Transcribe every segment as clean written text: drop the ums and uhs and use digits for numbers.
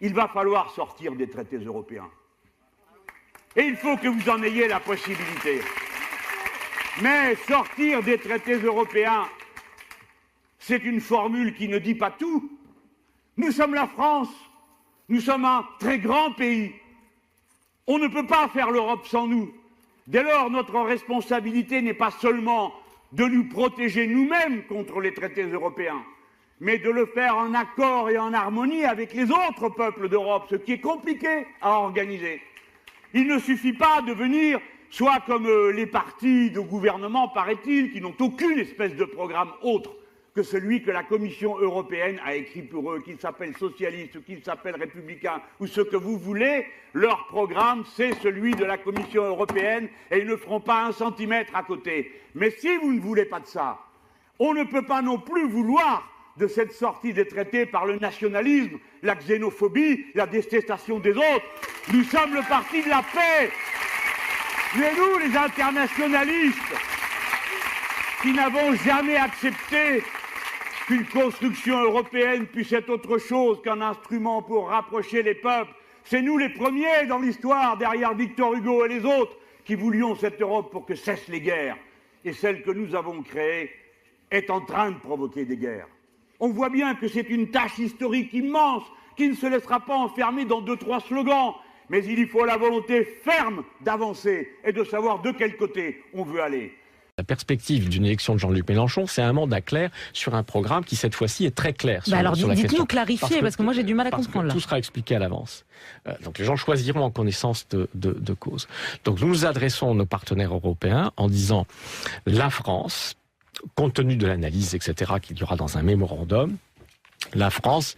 il va falloir sortir des traités européens. Et il faut que vous en ayez la possibilité. Mais sortir des traités européens, c'est une formule qui ne dit pas tout. Nous sommes la France, nous sommes un très grand pays. On ne peut pas faire l'Europe sans nous. Dès lors, notre responsabilité n'est pas seulement de nous protéger nous-mêmes contre les traités européens, mais de le faire en accord et en harmonie avec les autres peuples d'Europe, ce qui est compliqué à organiser. Il ne suffit pas de venir, soit comme les partis de gouvernement, paraît-il, qui n'ont aucune espèce de programme autre que celui que la Commission européenne a écrit pour eux, qu'ils s'appellent socialistes, qu'ils s'appellent républicains, ou ce que vous voulez, leur programme, c'est celui de la Commission européenne, et ils ne feront pas un centimètre à côté. Mais si vous ne voulez pas de ça, on ne peut pas non plus vouloir de cette sortie des traités par le nationalisme, la xénophobie, la détestation des autres. Nous sommes le parti de la paix. Mais nous, les internationalistes, qui n'avons jamais accepté qu'une construction européenne puisse être autre chose qu'un instrument pour rapprocher les peuples. C'est nous les premiers dans l'histoire, derrière Victor Hugo et les autres, qui voulions cette Europe pour que cessent les guerres. Et celle que nous avons créée est en train de provoquer des guerres. On voit bien que c'est une tâche historique immense qui ne se laissera pas enfermer dans 2-3 slogans. Mais il y faut la volonté ferme d'avancer et de savoir de quel côté on veut aller. La perspective d'une élection de Jean-Luc Mélenchon, c'est un mandat clair sur un programme qui, cette fois-ci, est très clair sur, alors, sur la question. Dites-nous clarifier, parce que moi j'ai du mal à comprendre. Tout sera expliqué à l'avance. Donc les gens choisiront en connaissance de cause. Donc nous nous adressons à nos partenaires européens en disant la France, compte tenu de l'analyse, etc., qu'il y aura dans un mémorandum, la France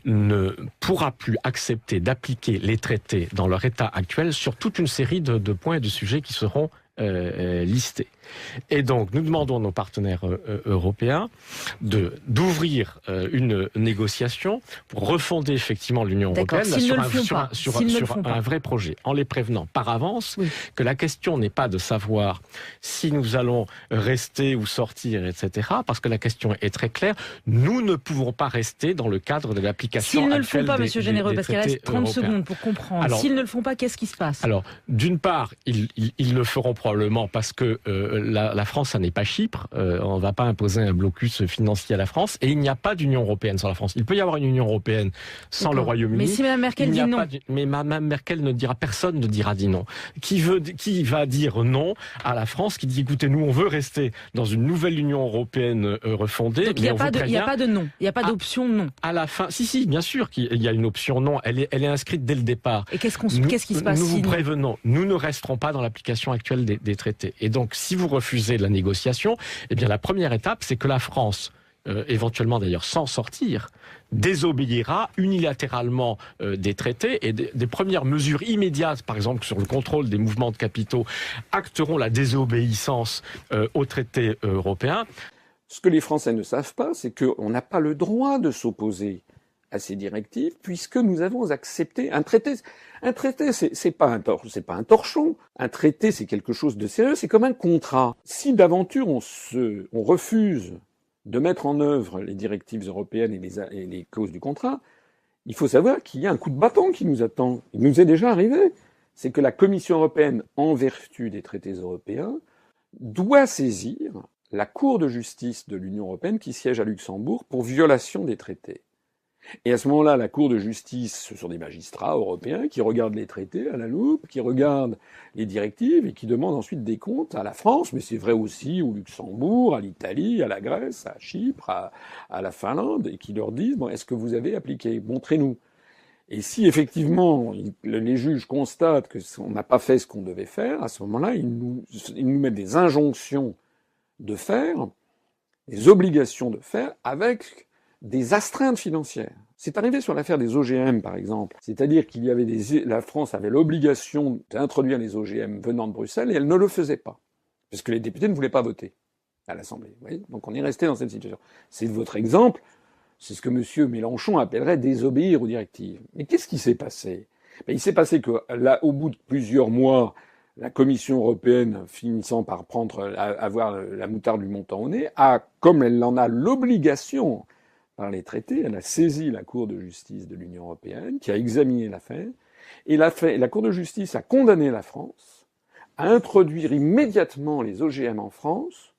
ne pourra plus accepter d'appliquer les traités dans leur état actuel sur toute une série de points et de sujets qui seront listés. Et donc, nous demandons à nos partenaires européens d'ouvrir une négociation pour refonder effectivement l'Union européenne sur un vrai projet, en les prévenant par avance que la question n'est pas de savoir si nous allons rester ou sortir, etc., parce que la question est très claire. Nous ne pouvons pas rester dans le cadre de l'application actuelle des traités. S'ils ne le font pas, Monsieur Généreux, parce qu'il reste 30 européens. secondes pour comprendre. Alors, s'ils ne le font pas, qu'est-ce qui se passe? Alors, d'une part, ils le feront probablement parce que la France, ça n'est pas Chypre. On ne va pas imposer un blocus financier à la France. Et il n'y a pas d'Union européenne sans la France. Il peut y avoir une Union européenne sans le Royaume-Uni. Mais si Mme Merkel dit non. Mais Mme Merkel ne dira, personne ne dira dit non. Qui va dire non à la France, qui dit écoutez, nous on veut rester dans une nouvelle Union européenne refondée. Donc il n'y a pas de non. Il n'y a pas d'option non. À la fin, si, bien sûr qu'il y a une option non. Elle est inscrite dès le départ. Et qu'est-ce qui se passe? Nous vous prévenons, nous ne resterons pas dans l'application actuelle des traités. Et donc, si vous refusez la négociation, eh bien la première étape, c'est que la France, éventuellement d'ailleurs sans sortir, désobéira unilatéralement des traités et des premières mesures immédiates, par exemple sur le contrôle des mouvements de capitaux, acteront la désobéissance aux traités européens. Ce que les Français ne savent pas, c'est qu'on n'a pas le droit de s'opposer à ces directives, puisque nous avons accepté un traité. Un traité, c'est pas un torchon. Un traité, c'est quelque chose de sérieux. C'est comme un contrat. Si d'aventure on refuse de mettre en œuvre les directives européennes et les clauses du contrat, il faut savoir qu'il y a un coup de bâton qui nous attend. Il nous est déjà arrivé. C'est que la Commission européenne, en vertu des traités européens, doit saisir la Cour de justice de l'Union européenne qui siège à Luxembourg pour violation des traités. Et à ce moment-là, la Cour de justice, ce sont des magistrats européens qui regardent les traités à la loupe, qui regardent les directives et qui demandent ensuite des comptes à la France, mais c'est vrai aussi au Luxembourg, à l'Italie, à la Grèce, à Chypre, à la Finlande, et qui leur disent bon, est-ce que vous avez appliqué? Montrez-nous. Et si effectivement les juges constatent qu'on n'a pas fait ce qu'on devait faire, à ce moment-là, ils nous mettent des injonctions de faire, des obligations de faire avec des astreintes financières. C'est arrivé sur l'affaire des OGM, par exemple. C'est-à-dire qu'il y avait la France avait l'obligation d'introduire les OGM venant de Bruxelles et elle ne le faisait pas. Parce que les députés ne voulaient pas voter à l'Assemblée. Vous voyez, donc on est resté dans cette situation. C'est votre exemple. C'est ce que M. Mélenchon appellerait désobéir aux directives. Mais qu'est-ce qui s'est passé? Il s'est passé que là, au bout de plusieurs mois, la Commission européenne, finissant par avoir la moutarde du montant au nez, comme elle en a l'obligation par les traités, elle a saisi la Cour de justice de l'Union européenne, qui a examiné l'affaire, et la Cour de justice a condamné la France à introduire immédiatement les OGM en France,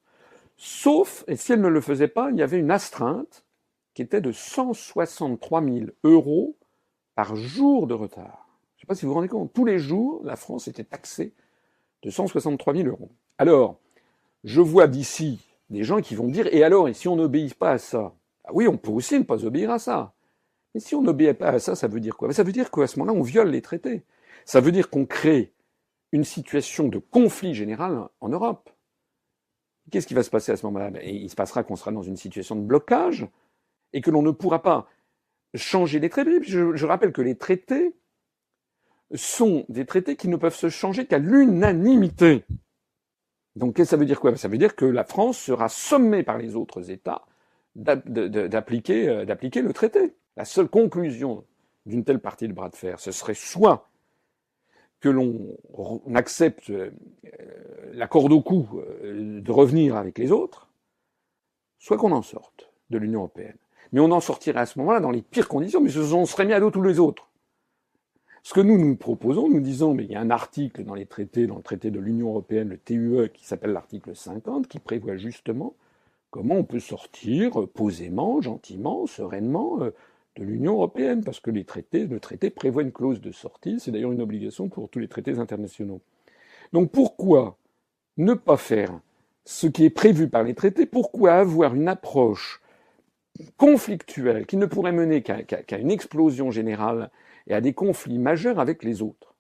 sauf, et si elle ne le faisait pas, il y avait une astreinte qui était de 163 000 € par jour de retard. Je ne sais pas si vous vous rendez compte, tous les jours, la France était taxée de 163 000 €. Alors, je vois d'ici des gens qui vont dire, et alors, et si on n'obéit pas à ça? Ah oui, on peut aussi ne pas obéir à ça. Mais si on n'obéit pas à ça, ça veut dire quoi? Ça veut dire qu'à ce moment-là, on viole les traités. Ça veut dire qu'on crée une situation de conflit général en Europe. Qu'est-ce qui va se passer à ce moment-là? Il se passera qu'on sera dans une situation de blocage et que l'on ne pourra pas changer les traités. Je rappelle que les traités sont des traités qui ne peuvent se changer qu'à l'unanimité. Donc, qu'est-ce que ça veut dire quoi? Ça veut dire que la France sera sommée par les autres États d'appliquer le traité. La seule conclusion d'une telle partie de bras de fer, ce serait soit que l'on accepte la corde au cou de revenir avec les autres, soit qu'on en sorte de l'Union européenne. Mais on en sortirait à ce moment-là dans les pires conditions, mais on serait mis à dos tous les autres. Ce que nous proposons, nous disons, mais il y a un article dans les traités, dans le traité de l'Union européenne, le TUE, qui s'appelle l'article 50, qui prévoit justement comment on peut sortir posément, gentiment, sereinement de l'Union européenne, parce que le traité prévoit une clause de sortie, c'est d'ailleurs une obligation pour tous les traités internationaux. Donc pourquoi ne pas faire ce qui est prévu par les traités? Pourquoi avoir une approche conflictuelle qui ne pourrait mener qu'à une explosion générale et à des conflits majeurs avec les autres?